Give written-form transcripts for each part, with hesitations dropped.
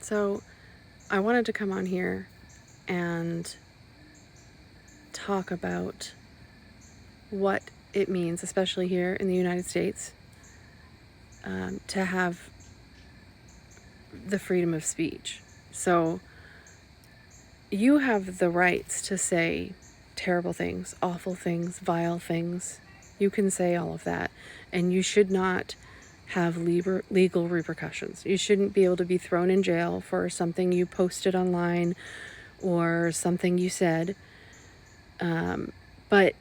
So I wanted to come on here and talk about what it means, especially here in the United States, to have the freedom of speech. So you have the rights to say terrible things, awful things, vile things. You can say all of that, and you should not have legal repercussions. You shouldn't be able to be thrown in jail for something you posted online or something you said. But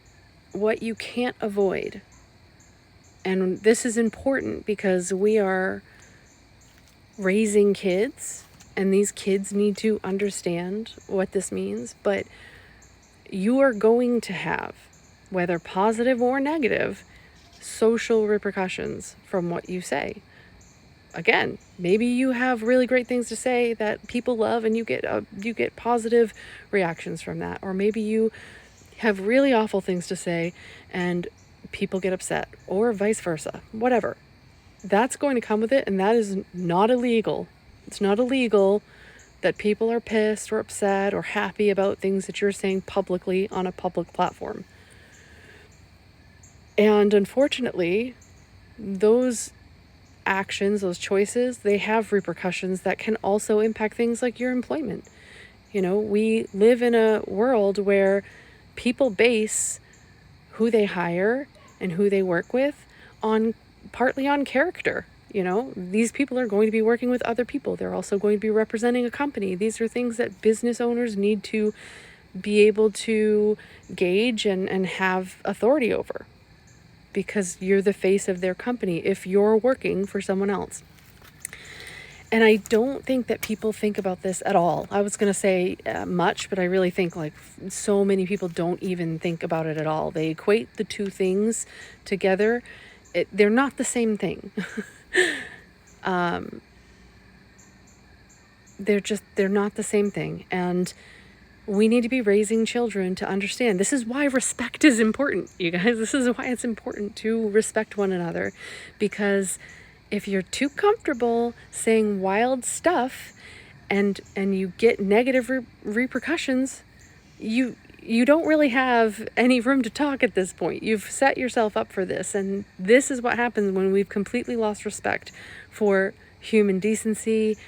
what you can't avoid, and this is important because we are raising kids, and these kids need to understand what this means, but you are going to have, whether positive or negative, social repercussions from what you say. Again, maybe you have really great things to say that people love and you get positive reactions from that, or maybe you have really awful things to say and people get upset, or vice versa. Whatever. That's going to come with it, and that is not illegal. It's not illegal that people are pissed or upset or happy about things that you're saying publicly on a public platform. And unfortunately, those actions, those choices, they have repercussions that can also impact things like your employment. You know, we live in a world where people base who they hire and who they work with on partly on character. You know, these people are going to be working with other people. They're also going to be representing a company. These are things that business owners need to be able to gauge and have authority over, because you're the face of their company if you're working for someone else. And I don't think that people think about this at all. I was going to say much, but I really think like so many people don't even think about it at all. They equate the two things together. They're not the same thing. They're not the same thing. And we need to be raising children to understand. This is why respect is important, you guys. This is why it's important to respect one another, because if you're too comfortable saying wild stuff and you get negative repercussions, you don't really have any room to talk at this point. You've set yourself up for this, and this is what happens when we've completely lost respect for human decency.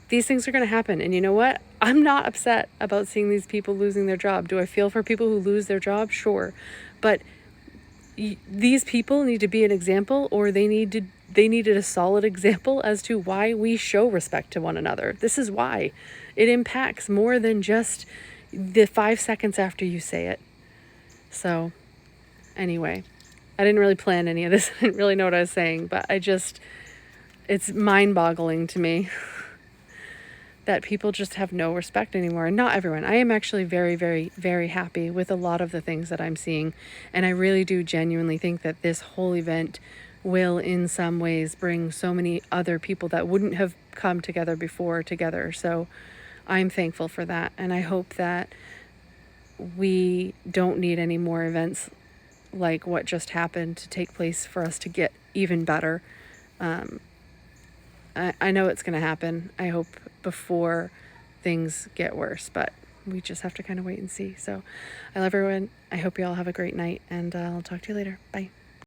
These things are going to happen, and you know what? I'm not upset about seeing these people losing their job. Do I feel for people who lose their job? Sure, but these people need to be an example, or they needed a solid example as to why we show respect to one another. This is why. It impacts more than just the 5 seconds after you say it. So, anyway, I didn't really plan any of this. I didn't really know what I was saying, but it's mind-boggling to me that people just have no respect anymore. And not everyone. I am actually very, very, very happy with a lot of the things that I'm seeing. And I really do genuinely think that this whole event will in some ways bring so many other people that wouldn't have come together before together. So I'm thankful for that. And I hope that we don't need any more events like what just happened to take place for us to get even better. I know it's going to happen. I hope before things get worse, but we just have to kind of wait and see. So I love everyone. I hope you all have a great night, and I'll talk to you later. Bye.